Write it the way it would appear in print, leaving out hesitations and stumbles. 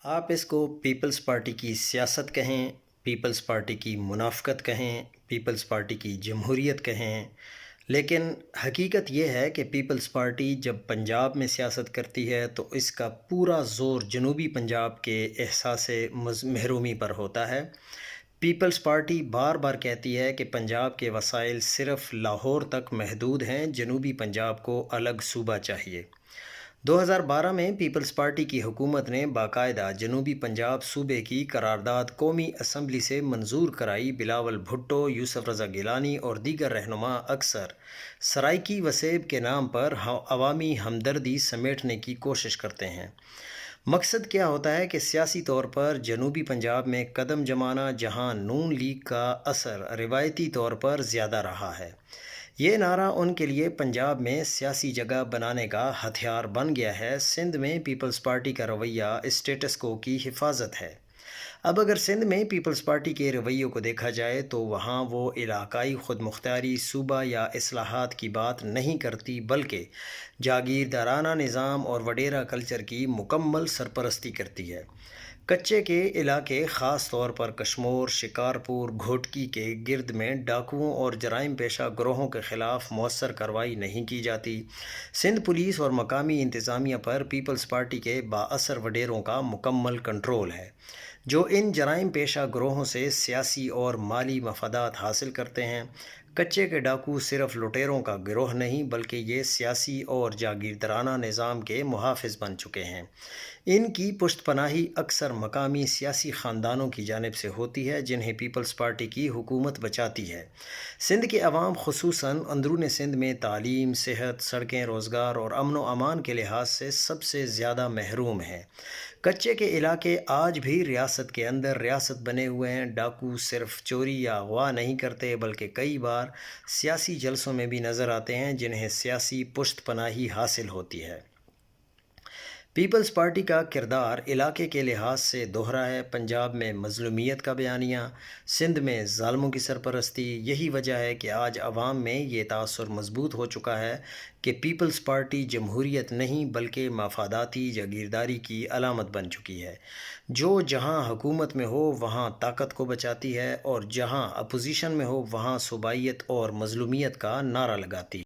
آپ اس کو Peoples party کی سیاست کہیں، پیپلز پارٹی کی منافقت کہیں، پیپلز پارٹی کی جمہوریت کہیں، لیکن حقیقت یہ ہے کہ پیپلز پارٹی جب پنجاب میں سیاست کرتی ہے تو اس کا پورا زور جنوبی پنجاب کے احساس محرومی پر ہوتا ہے۔ پیپلز پارٹی بار بار کہتی ہے کہ پنجاب کے وسائل صرف لاہور تک محدود ہیں، جنوبی پنجاب کو الگ صوبہ چاہیے۔ 2012 میں پیپلز پارٹی کی حکومت نے باقاعدہ جنوبی پنجاب صوبے کی قرارداد قومی اسمبلی سے منظور کرائی۔ بلاول بھٹو، یوسف رضا گیلانی اور دیگر رہنما اکثر سرائیکی وسیب کے نام پر عوامی ہمدردی سمیٹنے کی کوشش کرتے ہیں۔ مقصد کیا ہوتا ہے کہ سیاسی طور پر جنوبی پنجاب میں قدم جمانا، جہاں نون لیگ کا اثر روایتی طور پر زیادہ رہا ہے۔ یہ نعرہ ان کے لیے پنجاب میں سیاسی جگہ بنانے کا ہتھیار بن گیا ہے۔ سندھ میں پیپلز پارٹی کا رویہ اسٹیٹس کو کی حفاظت ہے۔ اب اگر سندھ میں پیپلز پارٹی کے رویوں کو دیکھا جائے تو وہاں وہ علاقائی خود مختاری، صوبہ یا اصلاحات کی بات نہیں کرتی، بلکہ جاگیردارانہ نظام اور وڈیرا کلچر کی مکمل سرپرستی کرتی ہے۔ کچے کے علاقے، خاص طور پر کشمور، شکارپور، گھوٹکی کے گرد میں ڈاکوؤں اور جرائم پیشہ گروہوں کے خلاف مؤثر کارروائی نہیں کی جاتی۔ سندھ پولیس اور مقامی انتظامیہ پر پیپلز پارٹی کے بااثر وڈیروں کا مکمل کنٹرول ہے، جو ان جرائم پیشہ گروہوں سے سیاسی اور مالی مفادات حاصل کرتے ہیں۔ کچے کے ڈاکو صرف لٹیروں کا گروہ نہیں، بلکہ یہ سیاسی اور جاگیردارانہ نظام کے محافظ بن چکے ہیں۔ ان کی پشت پناہی اکثر مقامی سیاسی خاندانوں کی جانب سے ہوتی ہے، جنہیں پیپلز پارٹی کی حکومت بچاتی ہے۔ سندھ کے عوام، خصوصاً اندرون سندھ میں، تعلیم، صحت، سڑکیں، روزگار اور امن و امان کے لحاظ سے سب سے زیادہ محروم ہیں۔ کچے کے علاقے آج بھی ریاست کے اندر ریاست بنے ہوئے ہیں۔ ڈاکو صرف چوری یا اغوا نہیں کرتے، بلکہ کئی بار سیاسی جلسوں میں بھی نظر آتے ہیں، جنہیں سیاسی پشت پناہی حاصل ہوتی ہے۔ پیپلز پارٹی کا کردار علاقے کے لحاظ سے دوہرا ہے۔ پنجاب میں مظلومیت کا بیانیہ، سندھ میں ظالموں کی سرپرستی۔ یہی وجہ ہے کہ آج عوام میں یہ تاثر مضبوط ہو چکا ہے کہ پیپلز پارٹی جمہوریت نہیں بلکہ مفاداتی جاگیرداری کی علامت بن چکی ہے، جو جہاں حکومت میں ہو وہاں طاقت کو بچاتی ہے، اور جہاں اپوزیشن میں ہو وہاں صوبائیت اور مظلومیت کا نعرہ لگاتی ہے۔